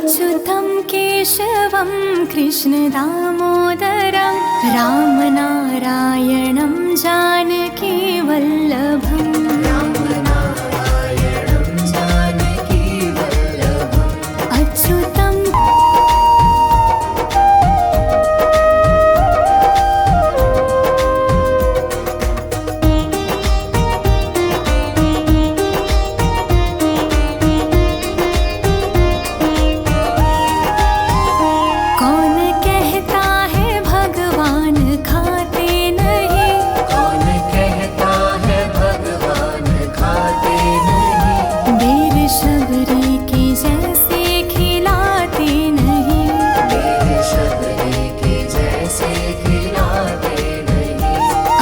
अच्युतं केशवं कृष्णदामोदरं रामनारायणं जानकीवल्लभम् अच्युतं कौन कहता है भगवान खाते नहीं, कौन कहता है भगवान खाते नहीं, बेर शबरी की जैसे खिलाते नहीं। मेरे शबरी के जैसे खिलाते नहीं।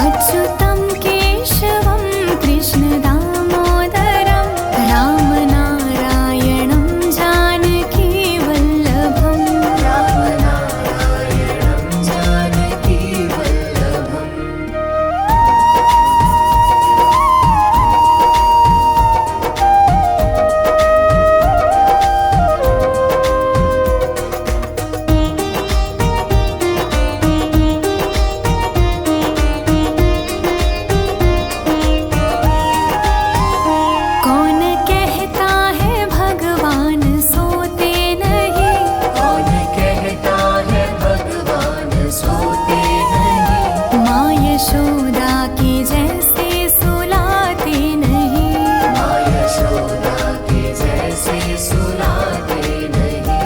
अच्युतं केशवं कृष्णदामोदरं रामनारायणं जानकीवल्लभम् रामनारायणं जानकीवल्लभम् कौन कहता है भगवान सोते नहीं, कौन कहता है भगवान सोते नहीं, माँ यशोदा की जैसे सुलाते नहीं। माँ यशोदा के जैसे सुलाते नहीं।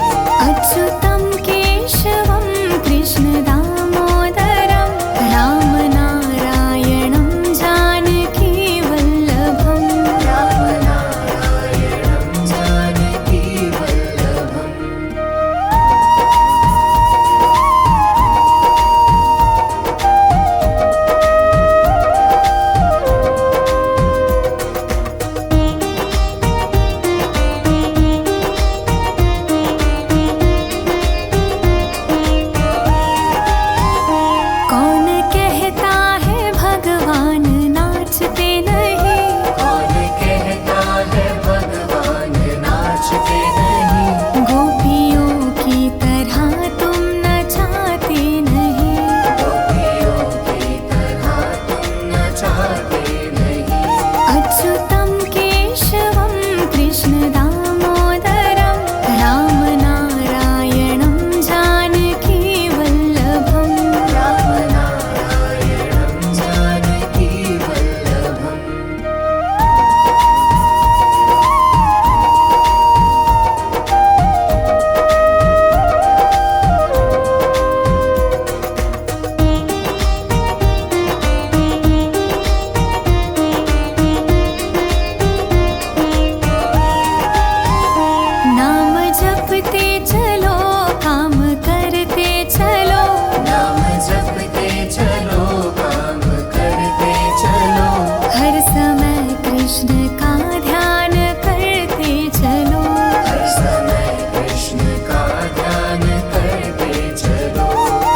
अच्युतं केशवं कृष्णदामोदरं रामनारायणं जानकीवल्लभम् रामनारायणं जानकीवल्लभम् कौन कहता है भगवान नाचते नहीं, कौन कहता है भगवान नाचते नहीं, गोपियों की तरह तुम नचाते नहीं। गोपियों की तरह तुम नचाते नहीं। अच्युतं केशवं कृष्णदामोदरं रामनारायणं जानकीवल्लभम् रामनारायणं जानकीवल्लभम् नाम जपते चलो काम करते चलो, नाम जपते चलो काम करते चलो, हर समय कृष्ण का ध्यान करते चलो। हर समय कृष्ण का ध्यान करते चलो।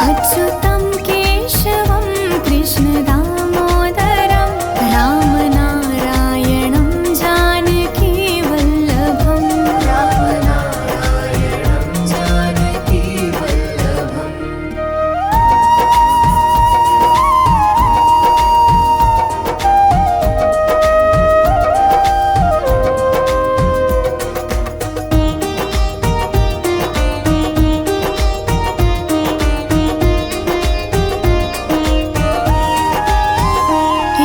अच्युतं केशवं कृष्णदामोदरं रामनारायणं जानकीवल्लभम् रामनारायणं जानकीवल्लभम्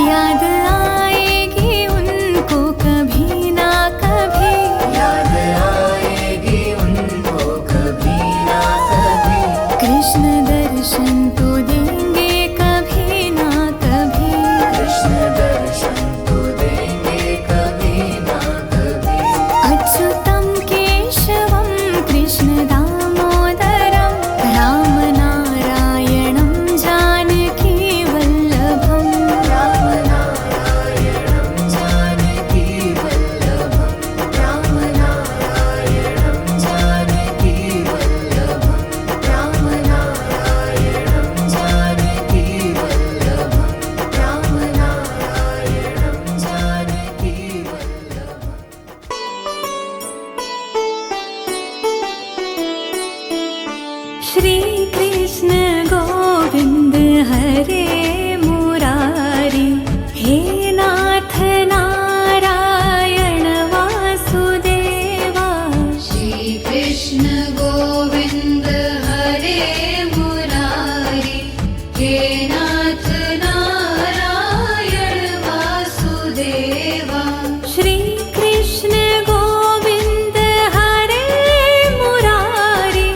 याद आएगी उनको कभी ना कभी, याद आएगी उनको कभी ना कभी, कृष्ण दर्शन तो देंगे कभी ना कभी। कृष्ण दर्शन तो देंगे कभी ना कभी। अच्युतं केशवं कृष्णदामोदरं रामनारायणं जानकीवल्लभम् रामनारायणं जानकीवल्लभम् रामनारायणं जानकीवल्लभम् रामनारायणं जानकीवल्लभम् रामनारायणं जानकीवल्लभम् श्री कृष्ण गोविंद हरे मुरारी, हे नाथ नारायण वासुदेवा। श्री कृष्ण गोविंद हरे मुरारी, हे नाथ नारायण वासुदेवा। श्री कृष्ण गोविंद हरे मुरारी,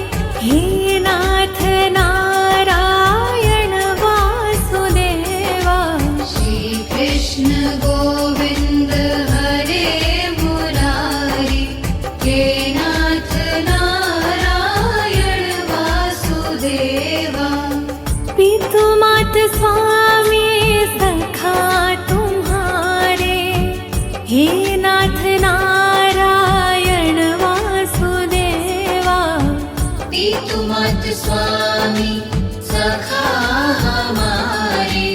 हे नाथ नारायण वासुदेवा। श्री कृष्ण गोविंद हरे मुरारी, हे नाथ नारायण वासुदेवा। पितु मात स्वामी सखा तुम्हारे, हे नाथ नारायण वासुदेवा। पितु मात स्वामी सखा हमारे,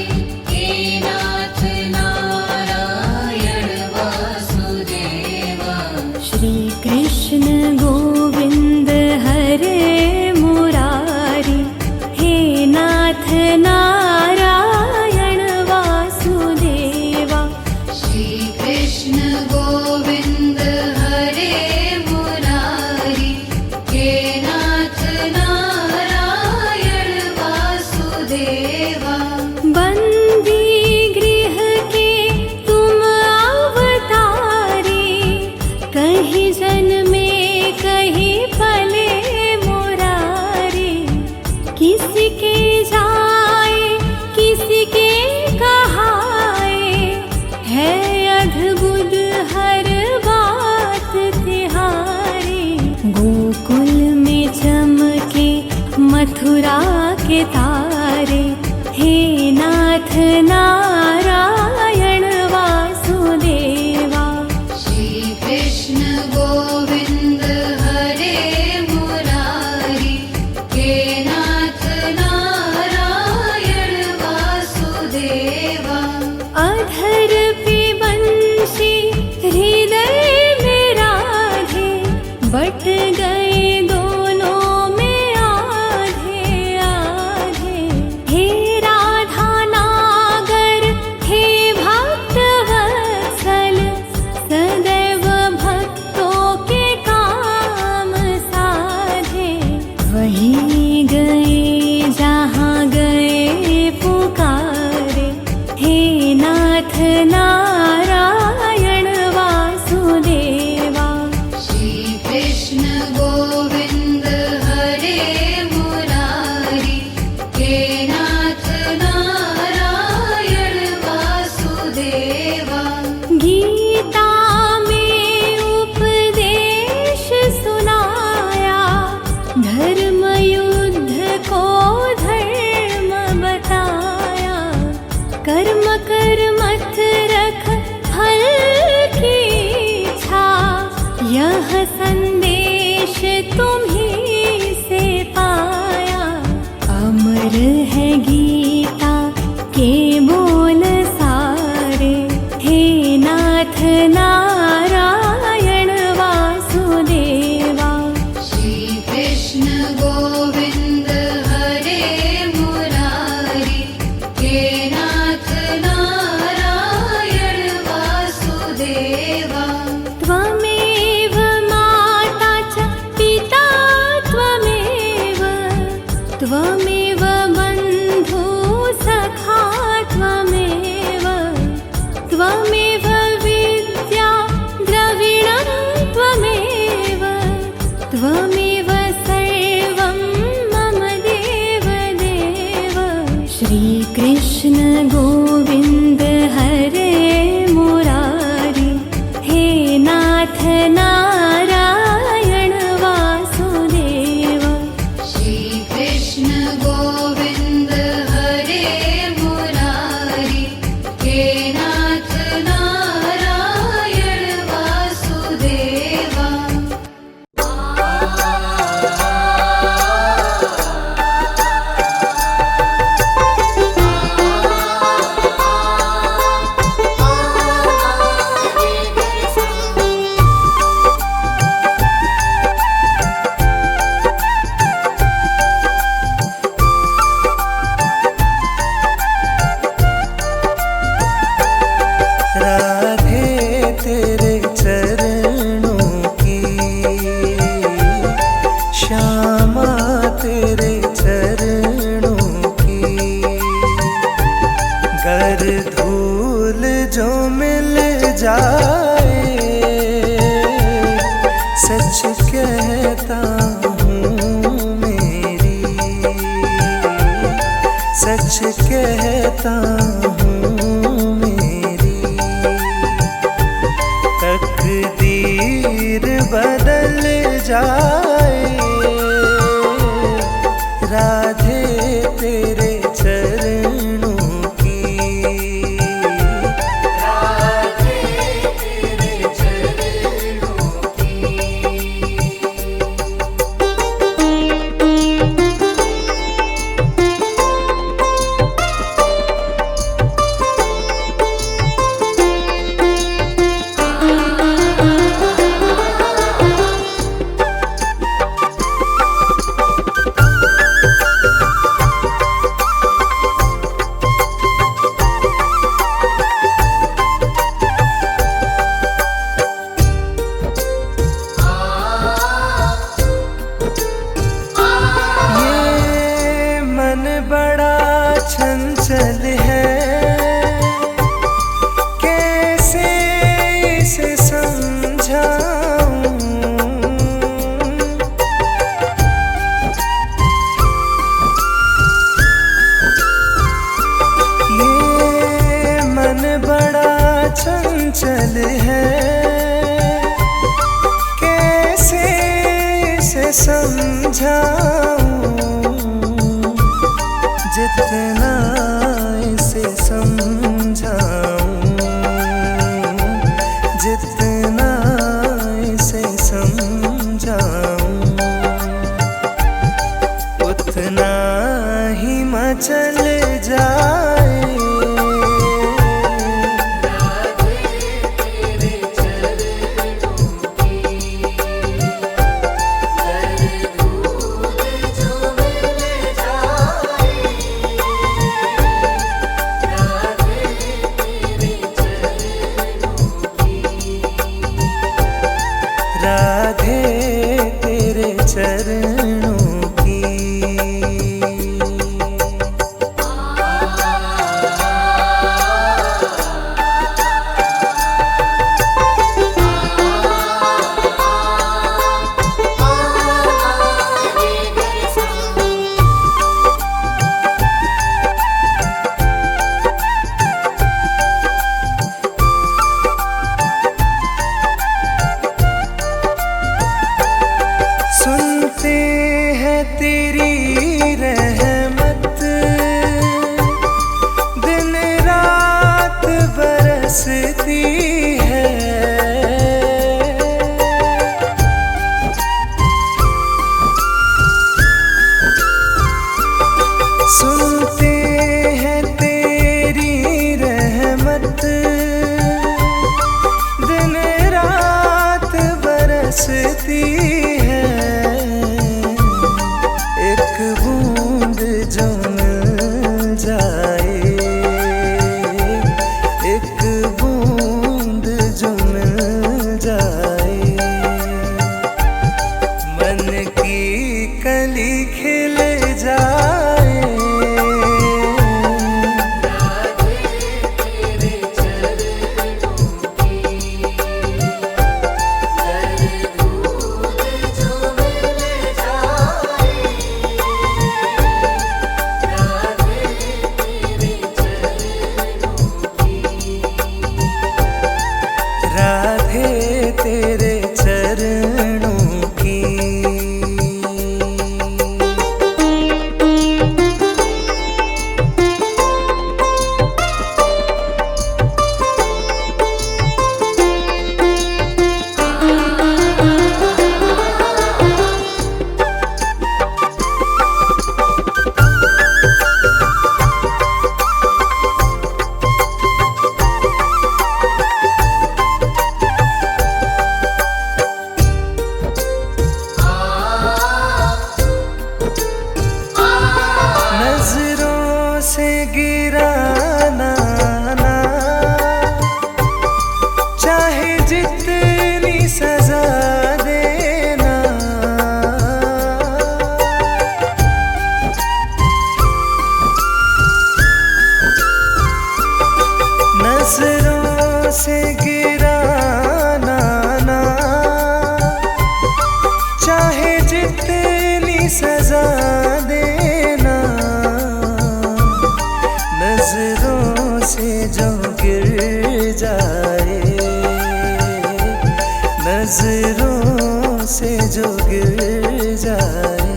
हे नाथ नारायण वासुदेवा। श्री कृष्ण गोविंद हरे मुरारी, हे नाथ नारायण वासुदेवा। श्री कृष्ण गोविंद हरे मुरारी, हे नाथ नारायण वासुदेवा। बंदी गृह के तुम अवतारी, कहीं जन्मे कहीं पले मुरारी। किसी के जाए किसी के कहाए, है अद्भुत हर बात तिहारी। गोकुल में चमके मथुरा के तारे, हे नाथ नारायण वासुदेवा। श्री कृष्ण गोविंद हरे मुरारी, हे नाथ नारायण वासुदेवा। अधर पे बंशी हृदय में राधे, बट गए दोनों में आधे आधे। हे राधा नागर, हे भक्त वत्सल, सदैव भक्तों के काम साधे। वही गए जहाँ गए पुकारे, हे नाथ नारायण वासुदेवा। श्री कृष्ण गोविंद हरे मुरारी, हे नाथ नारायण वासुदेवा। गीता में उपदेश सुनाया, धर्म युद्ध को धर्म बताया। कर्म कर मत रख फल की इच्छा, यह संदेश तुम्हीं से पाया। अमर है गीता के बोल सारे, हे नाथ नारायण वासुदेवा। श्री कृष्ण गोविंद हरे मुरारी, हे नाथ नारायण वासुदेवा। त्वमेव माता च पिता त्वमेव, त्वमेव बन्धु सखा त्वमेव, त्वमेव विद्या द्रविणं त्वमेव, त्वमेव सर्वं मम देव देव। श्री कृष्ण गोविंद हरे मुरारी, हे नाथ नारायण वासुदेवा। श्री कृष्ण गोविंद हरे मुरारी, हे नाथ नारायण वासुदेवा। करता हूँ मेरी तकदीर बदल जाए। राधे तेरे चरणों की, राधे तेरे चरणों की। बड़ा चंचल है, कैसे इसे समझाऊं। ये मन बड़ा चंचल है, कैसे इसे समझाऊं। जितना इसे समझाऊं, जितना इसे समझाऊं, उतना ही मचल जाए। राधे तेरे चरणों की। सुनते हैं तेरी रहमत, दिन रात बरसती है। सुनते हैं तेरी रहमत, दिन रात बरसती है। एक बूंद जो मिल जाए, एक बूंद जो मिल जाए, मन की कली खिल जाए। राधे तेरे चरणों की। नजरों से गिराना ना, चाहे जितनी सजा देना। नजरों से गिराना ना, चाहे जितनी सजा देना। नजर जो गिर जाए,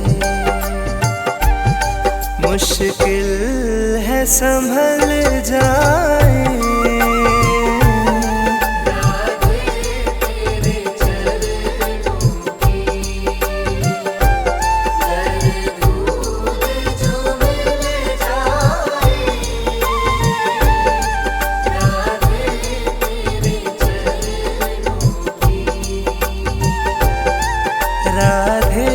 मुश्किल है संभल जाए। राधे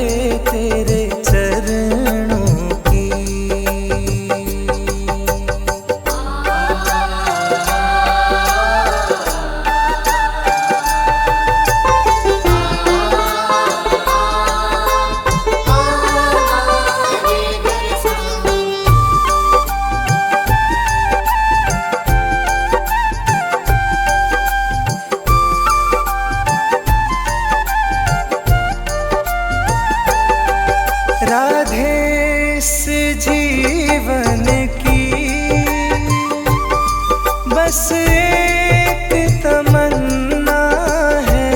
तेरे चरणों की। राधे इस जीवन की बस एक तमन्ना है,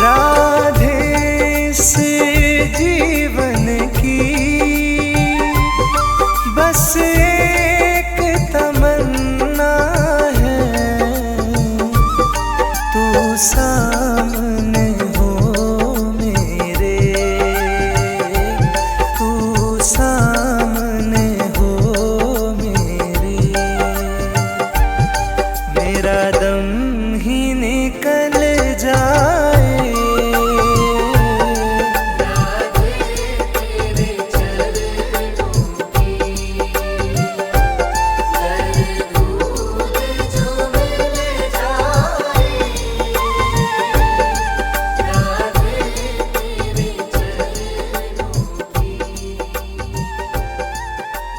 राधे इस जीवन की बस एक तमन्ना है। तू सामने हो मेरे, तू सामने हो मेरे, मेरा दम ही निकल जाए।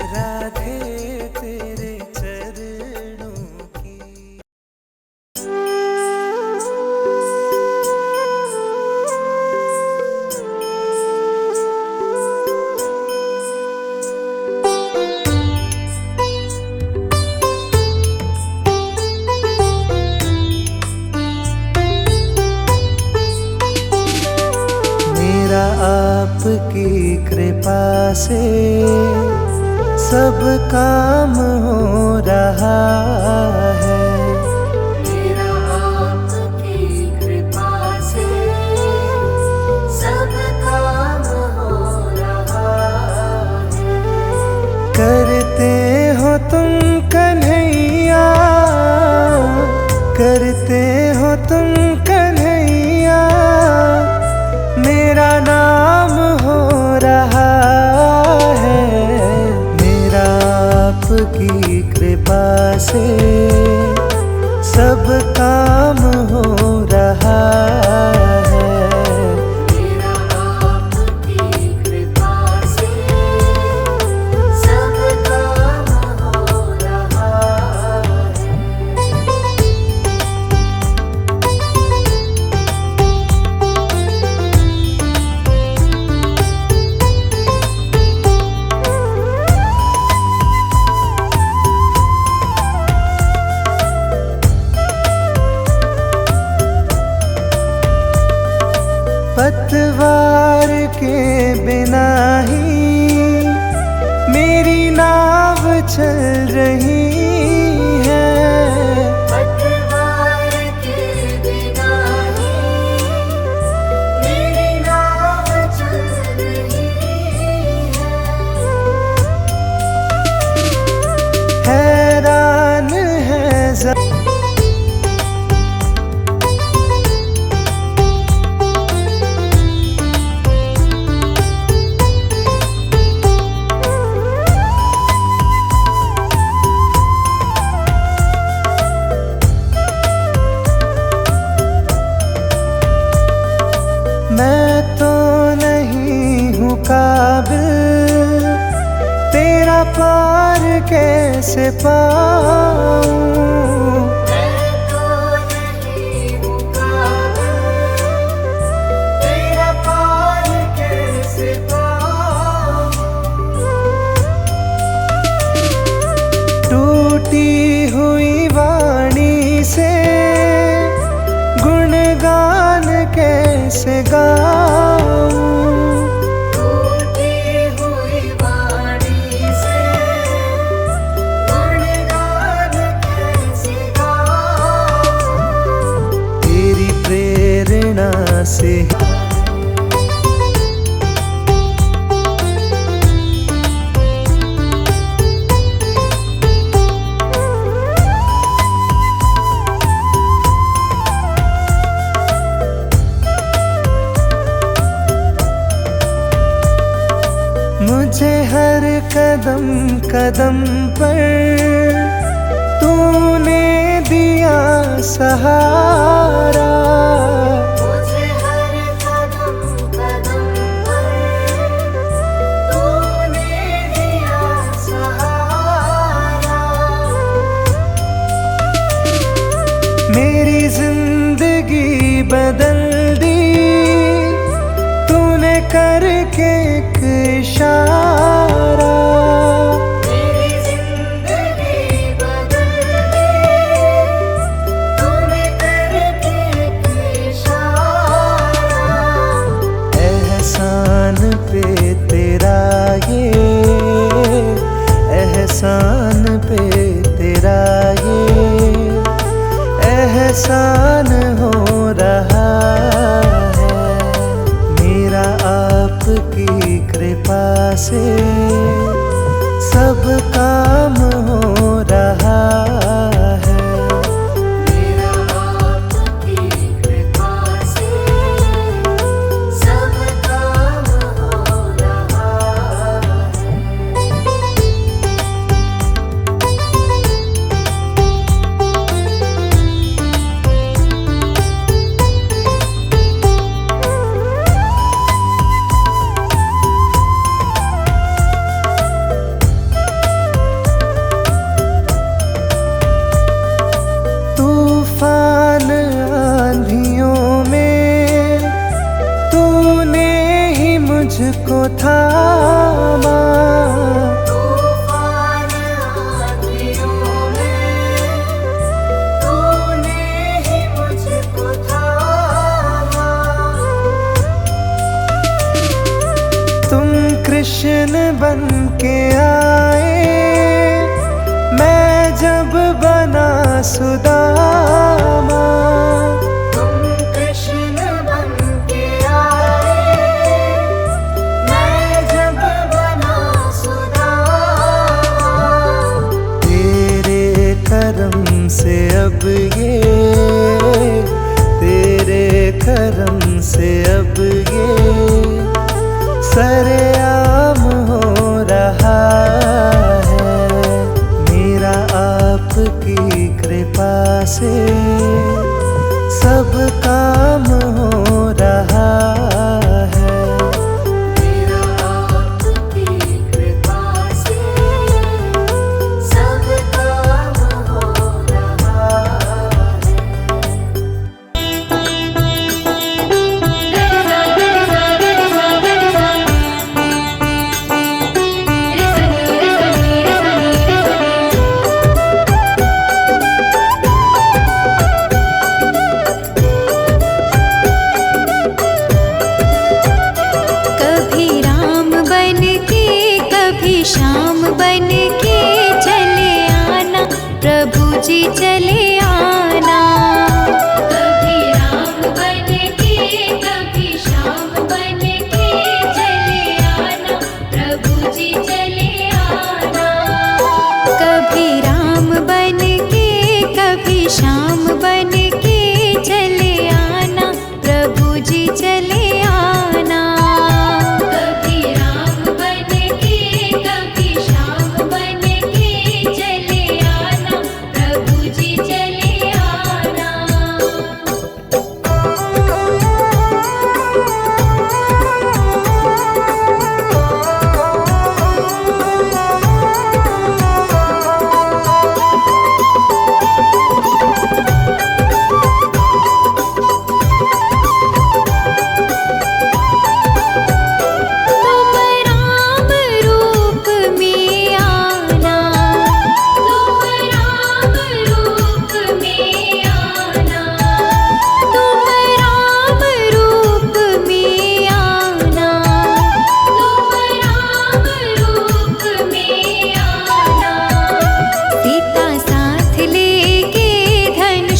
राधे तेरे चरणों की। मेरा आपकी कृपा से सब काम हो रहा है, मेरा आपकी कृपा से सब काम हो रहा है। करते हो तुम कन्हैया, करते हो तुम कन्हैया, मेरा नाम हो रहा है। मेरा आपकी कृपा से सब काम हो रहा है, मेरा आपकी कृपा से सब काम हो रहा है। पतवार के बिना ही मेरी नाव चल रही है, पतवार के बिना ही मेरी नाव चल रही है। हैरान है मैं तो नहीं हूँ काबिल, तेरा पार कैसे पाऊँ। मैं तो नहीं हूँ काबिल, तेरा पार कैसे पाऊँ। टूटी कैसे गाऊं, टूटी हुई वाणी से गुणगान कैसे गाऊं। तेरी प्रेरणा से मुझे हर कदम कदम पर तूने दिया सहारा। मुझे हर कदम कदम पर तूने दिया सहारा। मेरी जिंदगी बदल दी तूने करके एक इशारा। मेरी जिंदगी बदल दी तूने करके एक इशारा। एहसान पे तेरा ये, एहसान पे तेरा ये एहसान हो रहा है मेरा आपकी कृपा से सब काम हो रहा है। मेरा आपकी कृपा से सब काम हो रहा है। तूफान आंधियों में तूने ही मुझको थामा। तूफान आंधियों में तूने ही मुझको थामा। तुम कृष्ण बन के आए मैं जब बना सुदामा। तुम कृष्ण बन के आए मैं जब बना सुदामा। तेरे करम से अब ये, तेरे करम से अब ये सरेआम हो रहा है मेरा आपकी कृपा से सब काम हो रहा है। मेरा आपकी कृपा से सब काम हो रहा है।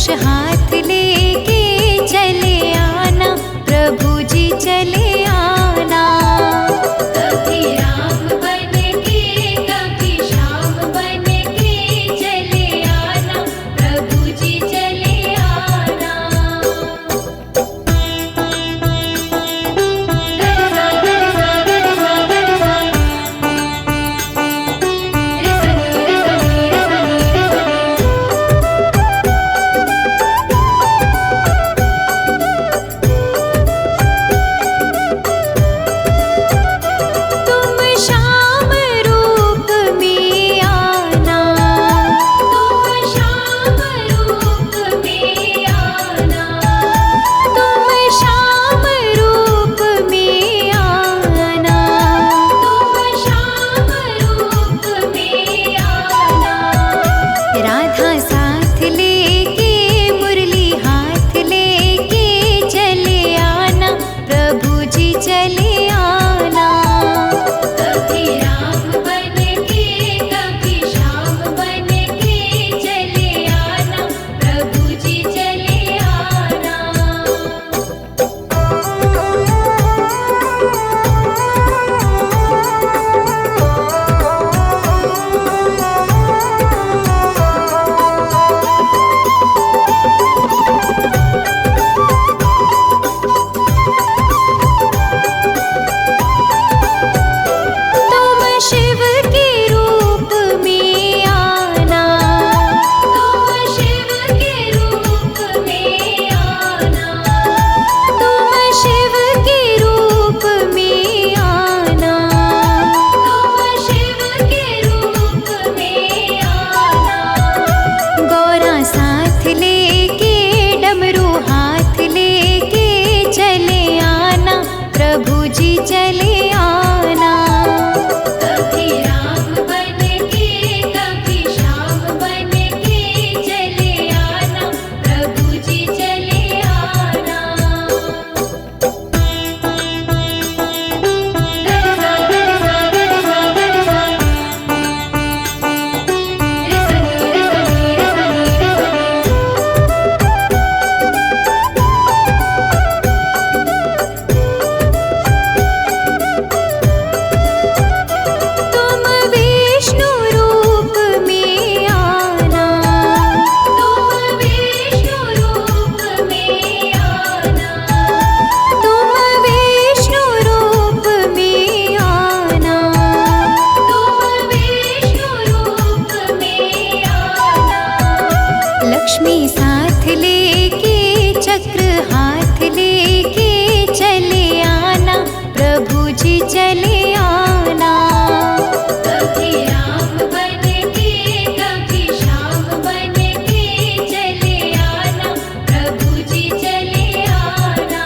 धनुष हाथ लेके चले आना, प्रभु जी चले आना। कभी राम बन के कभी श्याम बन के चले आना, प्रभु जी चले आना। गरसा गरसा गरसा गरसा रिसनी रिसनी रिसनी तुम श्याम रूप में आना, तुम श्याम रूप में आना, तुम श्याम रूप में आना, तुम श्याम रूप में आना। राधा साथ लेके मुरली हाथ लेके चले आना, प्रभु जी चले आना। कभी राम बन के कभी श्याम बन के चले आना, प्रभु जी चले आना। तुम शिव के रूप में आना, तुम शिव के रूप में आना, तुम शिव के रूप में आना, तुम शिव के रूप में आना। गौरा साथ लेके डमरू हाथ लेके चले आना, प्रभु जी चले आना। कभी राम बन के कभी श्याम बन के चले आना, प्रभु जी चले आना। गरसा गरसा गरसा गरसा रिसनी रिसनी रिसनी रिसनी तुम विष्णु रूप में आना, तुम विष्णु रूप में आना, तुम विष्णु रूप में आना, तुम विष्णु रूप में आना। लक्ष्मी साथ लेके चक्र हाथ लेके चले आना, प्रभु जी चले आना। कभी राम बन के कभी श्याम बन के चले आना, प्रभु जी चले आना।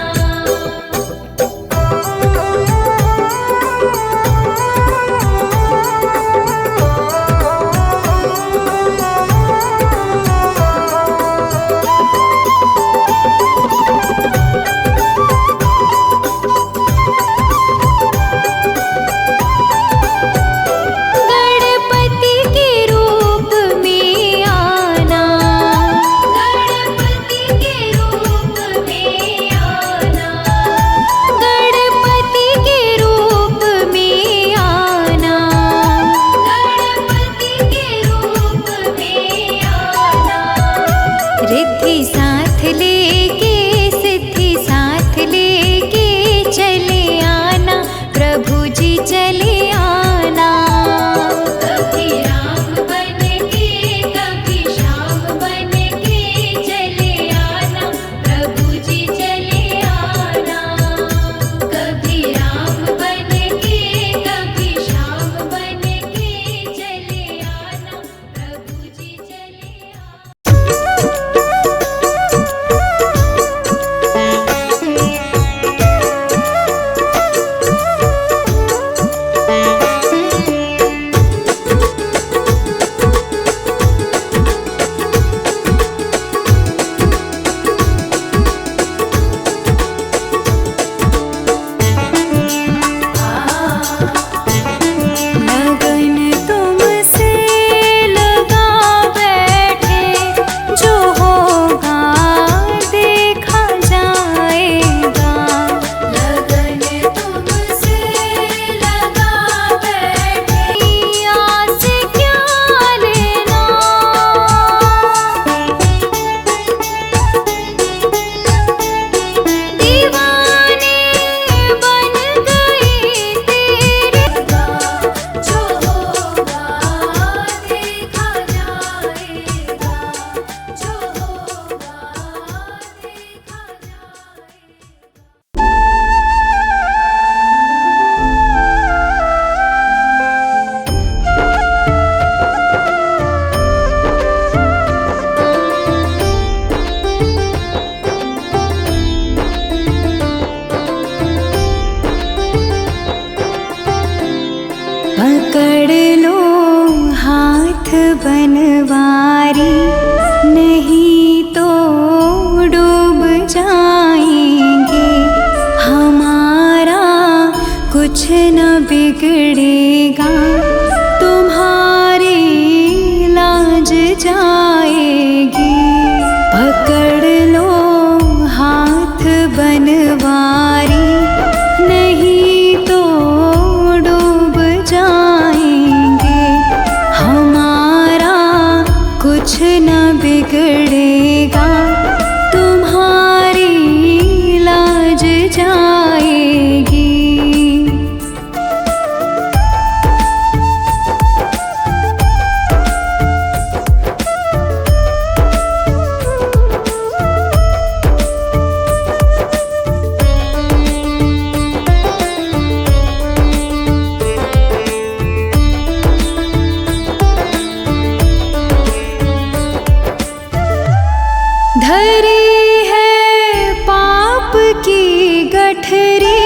धरी है पाप की गठरी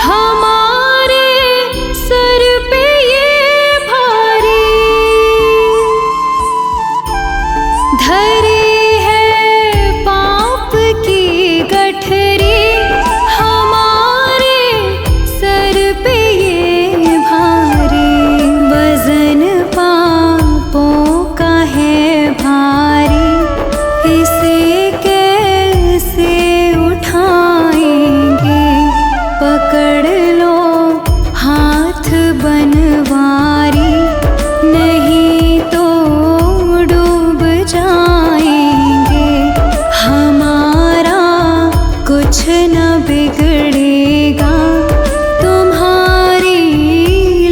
हमारे सर पे ये भारी। धरी है पाप की गठरी हमारे सर पे ये भारी। वजन पापों का है भारी, इसे कैसे उठाएंगे। पकड़ लो हाथ बनवारी, नहीं तो डूब जाएंगे। हमारा कुछ न बिगड़ेगा, तुम्हारी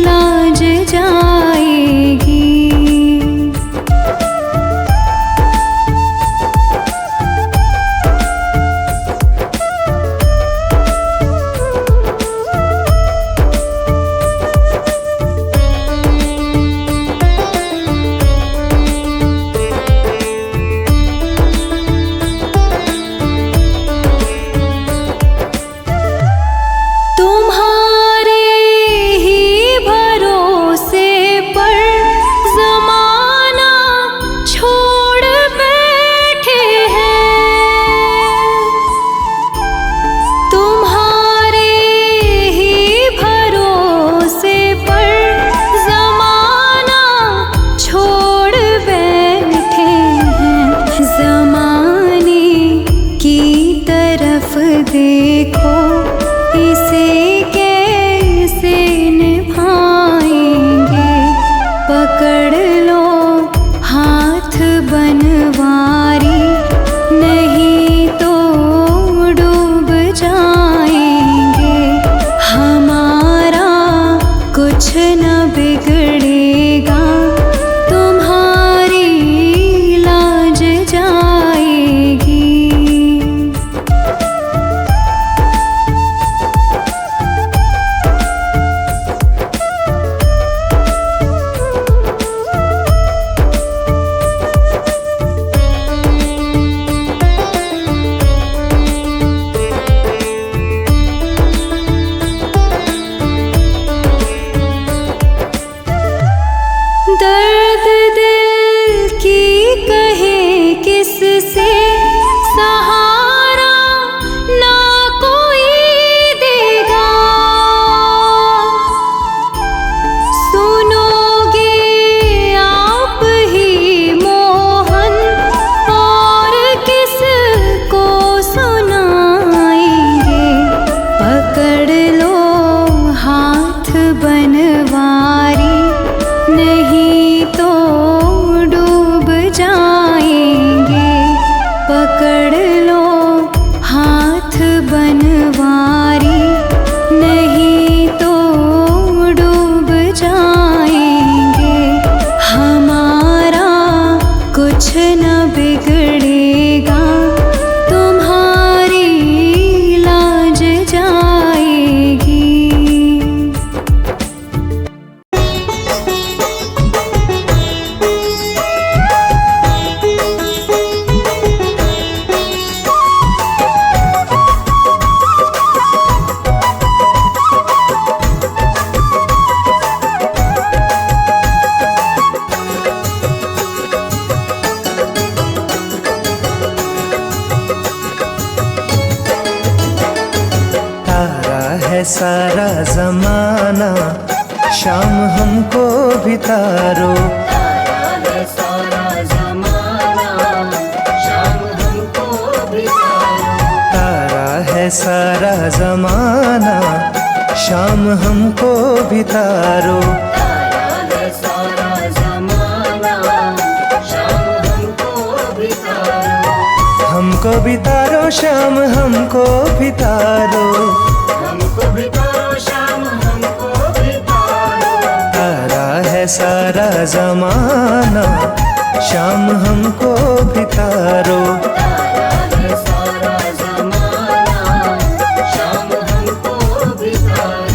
लाज जाएगी। तुम्हारे ही भरोसे पर ज़माना छोड़ बैठे हैं। तुम्हारे ही भरोसे पर ज़माना छोड़ बैठे हैं। ज़माने की तरफ देखो, इसे कैसे निभाएंगे। पकड़ लो हाथ बनवारी, नहीं तो डूब जाएंगे। हमारा कुछ न बिगड़ेगा, तुम्हारी लाज जाएगी। दर्द दिल की कहे किससे, सहारा ना कोई देगा। सुनोगे आप ही मोहन, और किसको सुनाएंगे। पकड़ लो हाथ बनवारी, नहीं तो डूब जाएंगे। पकड़ लो हाथ बनवारी, नहीं तो डूब जाएंगे। हमारा कुछ न बिगड़ेगा, तुम्हारी लाज जाएगी। तारा है सारा जमाना, शाम हमको भी तारो। तारा है सारा ज़माना, शाम हमको भी तारो। तारा है सारा जमाना, शाम हमको भी तारो। तारा है सारा ज़माना, शाम हमको भी तारो। हमको भी तारो, शाम हमको भी तारो। हमको भी तारो, शाम हमको भी तारो। तारा है सारा जमाना, शाम हमको भी तारो। तारा है सारा ज़माना, शाम हमको भी तारो।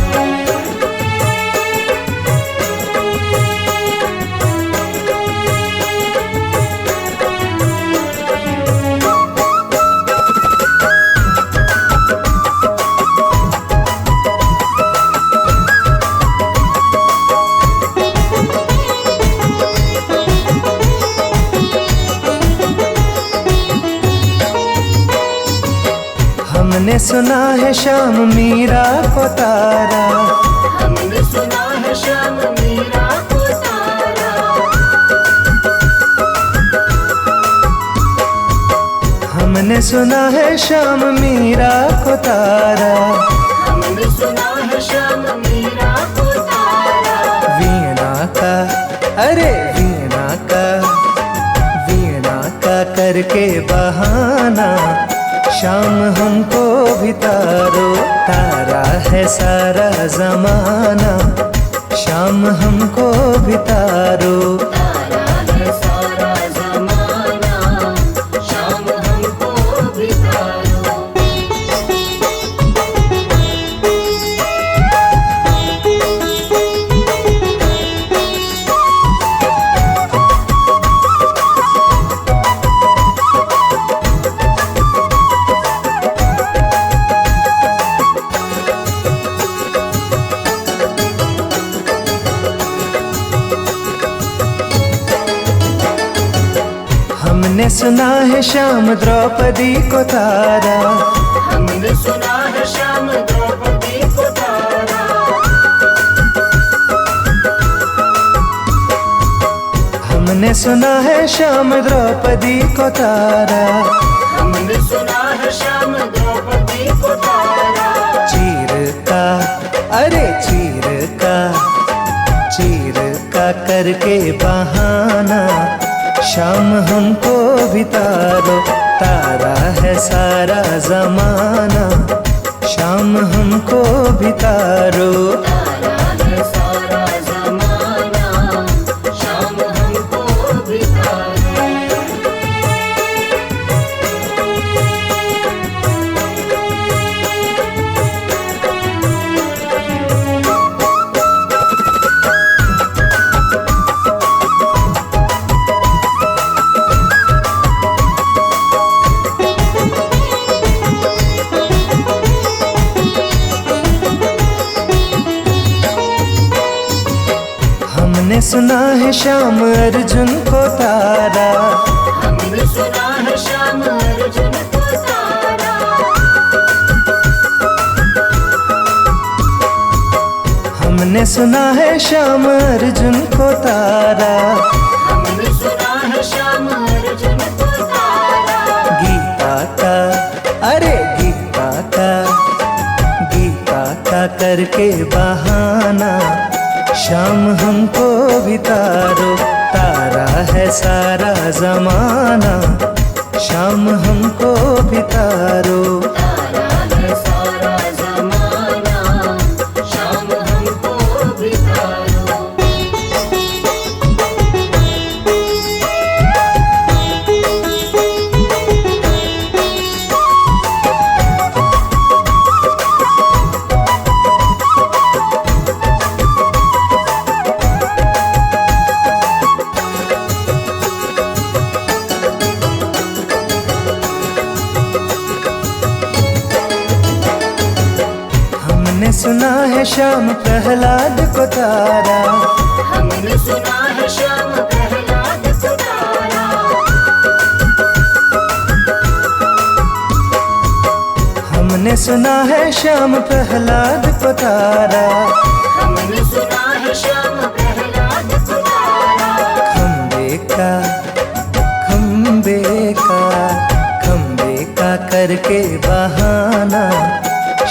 हमने सुना है श्याम मीरा को तारा, हमने सुना है श्याम मीरा को तारा। हमने सुना है श्याम मीरा को तारा, हमने सुना है श्याम मीरा को तारा। वीणा का, अरे वीणा का, वीणा का करके बहाना, श्याम हमको भी तारो। तारा है सारा जमाना, श्याम हमको भी तारो। तारा है सारा जमाना, श्याम हमको भी तारो। हमने सुना है श्याम द्रौपदी को तारा, हमने सुना है श्याम द्रौपदी को तारा। हमने सुना है श्याम द्रौपदी को तारा। हमने सुना है श्याम द्रौपदी को तारा। चीर का, अरे चीर का, चीर का करके बहाना, श्याम हमको भी तारो। तारा है सारा जमाना, श्याम हमको भी तारो। तारा है सारा जमाना, श्याम हमको भी तारो। हमने सुना है श्याम अर्जुन को तारा, हमने सुना है श्याम अर्जुन को तारा। हमने सुना है श्याम अर्जुन को तारा। हमने सुना है श्याम अर्जुन को तारा। गीता का, अरे गीता का, गीता का करके बहाना, श्याम हमको भी तारो। तारा है सारा जमाना, श्याम हमको भी तारो। तारा है सारा जमाना, श्याम हमको भी तारो। हमने सुना है श्याम प्रहलाद को तारा, हमने सुना है श्याम प्रहलाद को तारा। हमने सुना है श्याम प्रहलाद को तारा। हमने सुना है श्याम प्रहलाद को तारा। खम्बे का, खम्बे का, खम्बे का करके बहाना,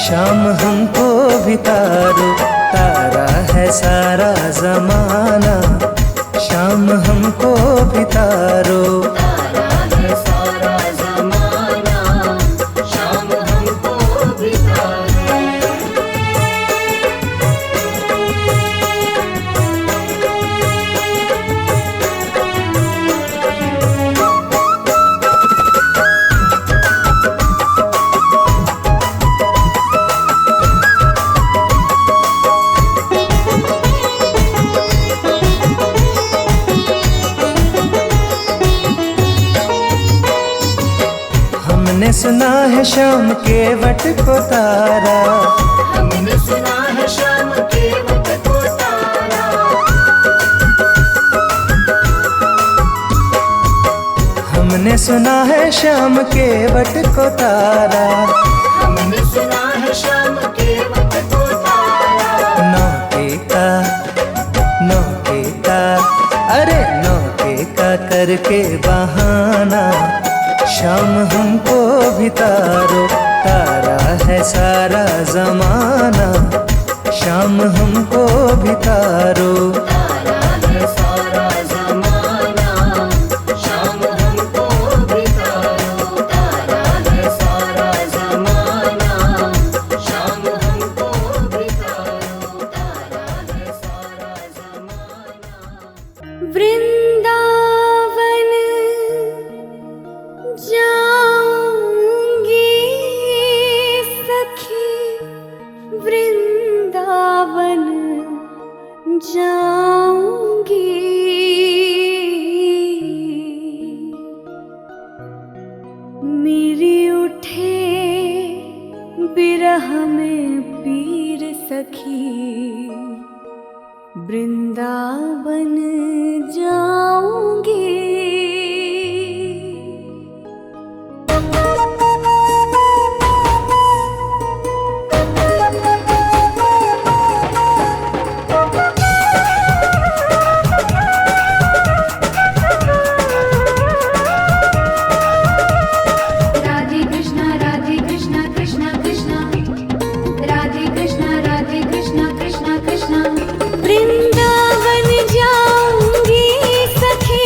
श्याम हमको भी तारो। तारा है सारा जमाना, श्याम हमको भी तारो। तारा है सारा जमाना, श्याम हमको भी तारो। हमने सुना है श्याम के वट को तारा, हमने सुना है श्याम के वट को तारा। हमने सुना है श्याम के वट को तारा। हमने श्याम केवट को तारा। नौके का अरे नौके का करके बहाना शाम हमको भी तारो। तारा है सारा जमाना शाम हमको भी तारो। तारा है सारा जमाना शाम हमको भी तारो। तारा है सारा जमाना शाम हमको भी तारो। तारा है सारा जमाना। वृंदावन जाऊंगी सखी, वृंदावन जाऊंगी। मेरी उठे बिरह में पीर सखी, वृंदावन जाऊंगी। राधे कृष्णा कृष्णा कृष्णा, राधे कृष्णा कृष्णा कृष्णा। वृंदावन जाऊंगी सखी,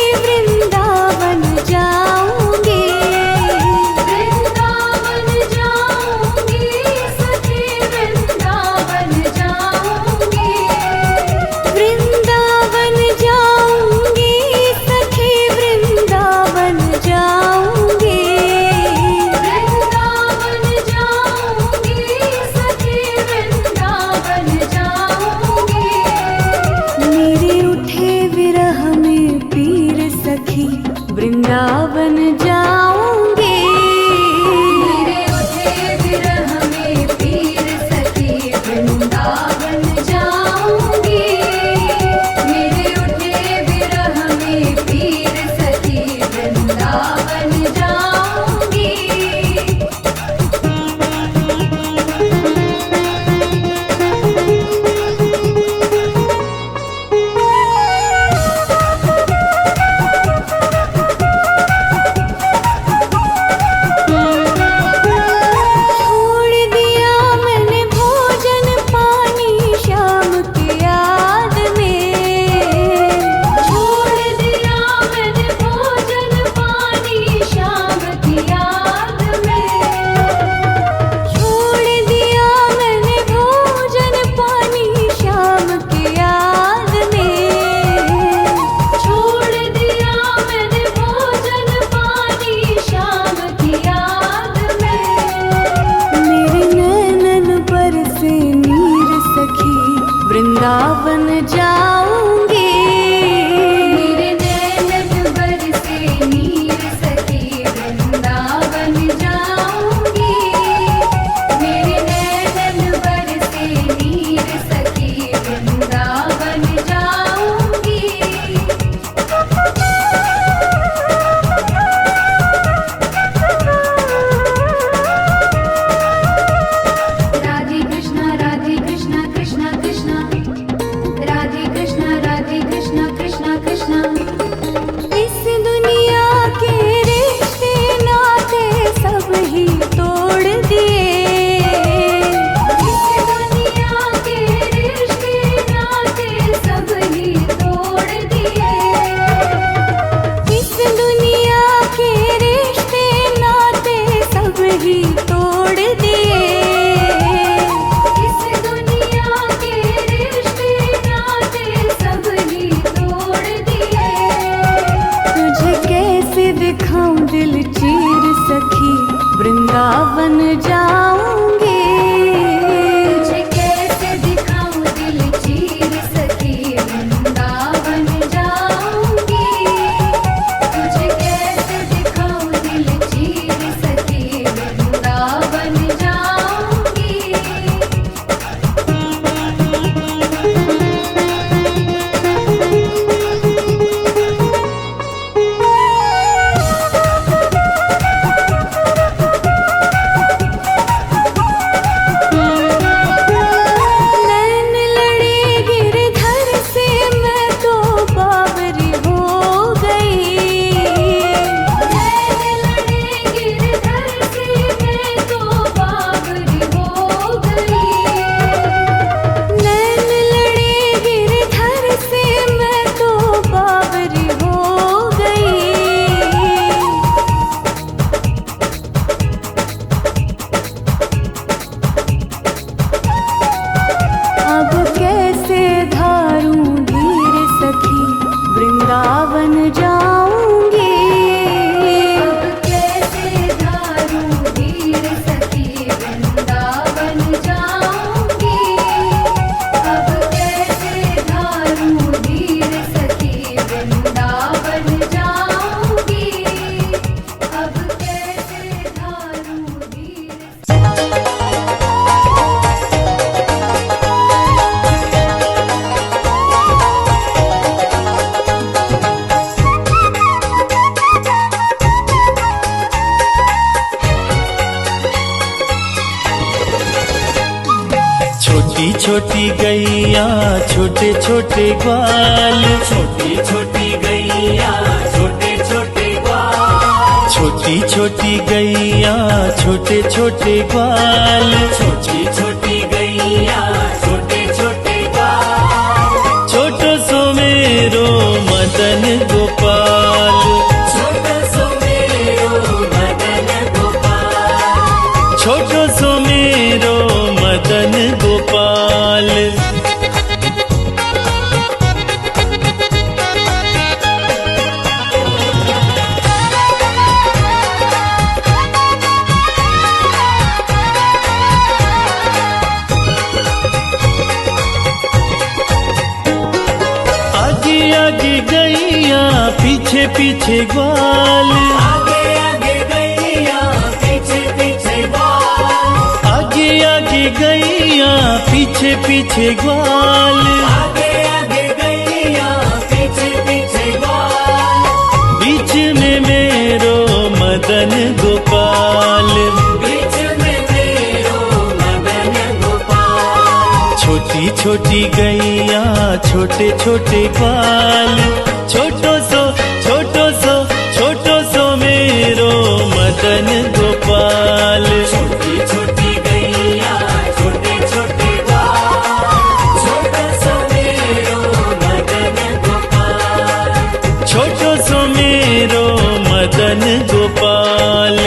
छोटी छोटी गैया छोटे छोटे ग्वाल, छोटी छोटी गैया छोटे छोटे ग्वाल, छोटी छोटी गैया छोटे छोटे ग्वाल, छोटी छोटी गैया छोटे छोटे ग्वाल, छोटो सो मेरो मदन गोपाल, छोटो सो मेरो मदन गोपाल, छोटो सो मेरो मदन गोपाल। आगे आगे गैया पीछे पीछे ग्वाल, आगे आगे गैया पीछे पीछे ग्वाल, आगे आगे गैया पीछे पीछे ग्वाल, आगे आगे गैया पीछे पीछे ग्वाल, बीच में मेरो मदन गोपाल, बीच में मेरो मदन गोपाल, छोटी छोटी गैया छोटे छोटे ग्वाल, छोटो सो मेरो मदन गोपाल, छोटी छोटी गैया छोटे छोटे ग्वाल, छोटो सो मेरो मदन गोपाल, छोटो सो मेरो मदन गोपाल।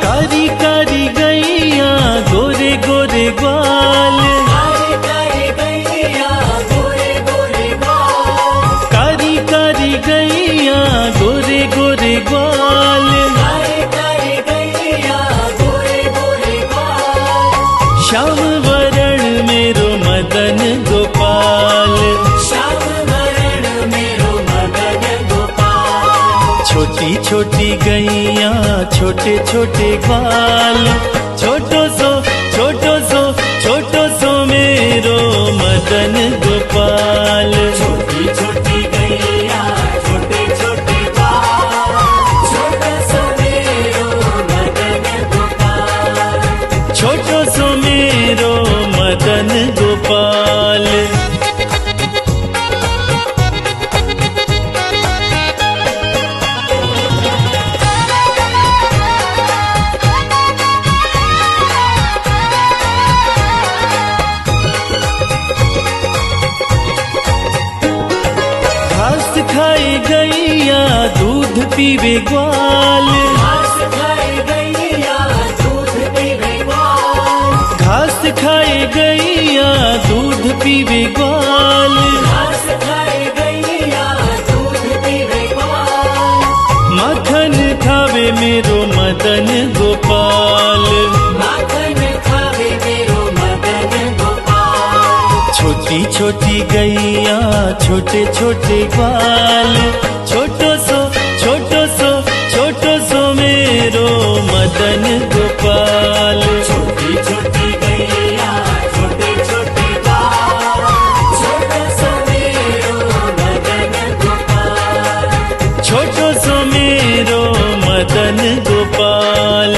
कारी कारी गैया गोरे गोरे ग्वाल, कारी कारी गैया गोरे गोरे ग्वाल, कारी कारी गैया गोरे गोरे ग्वाल, कारी कारी गैया गोरे गोरे ग्वाल, श्याम वरण मेरो मदन गोपाल, श्याम वरण मेरो मदन गोपाल, छोटी छोटी गैया छोटे छोटे ग्वाल, छोटो सो मेरो मदन गोपाल, छोटी छोटी गैया छोटे छोटे ग्वाल, छोटो सो मेरो मदन गोपाल, छोटो सो मेरो मदन गोपाल। घास खाए गैया दूध पीवे ग्वाल, घास खाए गैया दूध पीवे ग्वाल, घास खाए गैया दूध पीवे ग्वाल, घास खाए गैया दूध पीवे ग्वाल, माखन खावे मेरो मदन गोपाल, माखन खावे मेरो मदन गोपाल, छोटी छोटी गैया छोटे छोटे ग्वाल, छोटो सो मेरो मदन गोपाल, छोटी छोटी गैया छोटे छोटे ग्वाल, छोटो सो मेरो मदन गोपाल, छोटो सो मेरो मदन गोपाल।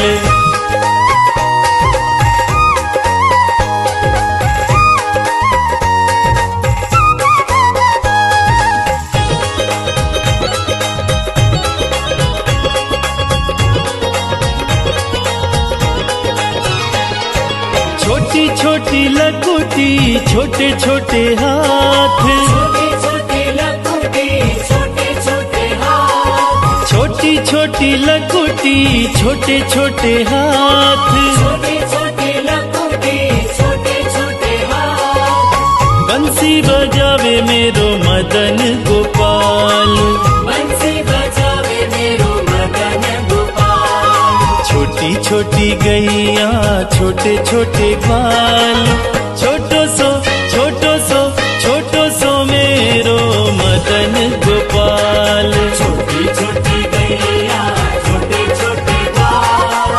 छोटी छोटी लकुटी छोटे छोटे हाथ, छोटी छोटी लकुटी छोटे छोटे हाथ, छोटी छोटी लकुटी छोटे छोटे हाथ, छोटी छोटी लकुटी छोटे छोटे हाथ, बंसी बजावे मेरो मदन गोपाल, बंसी बजावे मेरो मदन गोपाल, छोटी छोटी गैया छोटे छोटे ग्वाल, छोटो सो मेरो मदन गोपाल, छोटी छोटी गैया छोटे छोटे ग्वाल,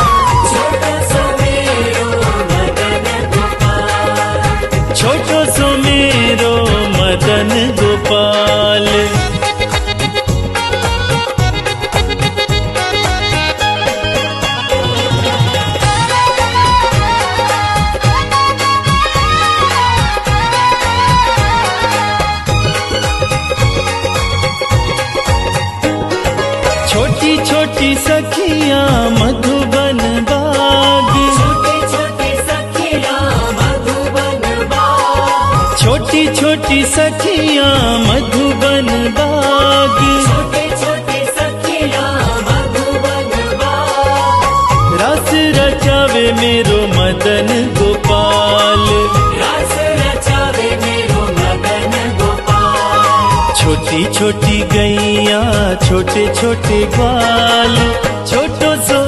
छोटो सो मेरो मदन छोटी छोटी सखियां मधुबन बाग, छोटी छोटी सखियां मधुबन बाग, छोटी छोटी सखियां मधुबन बाग, छोटी छोटी सखियां मधुबन बाग। रास रचावे मेरो मदन गोपाल, रास रचावे मेरो मदन गोपाल। छोटी छोटी गैया छोटे छोटे ग्वाल, छोटो सो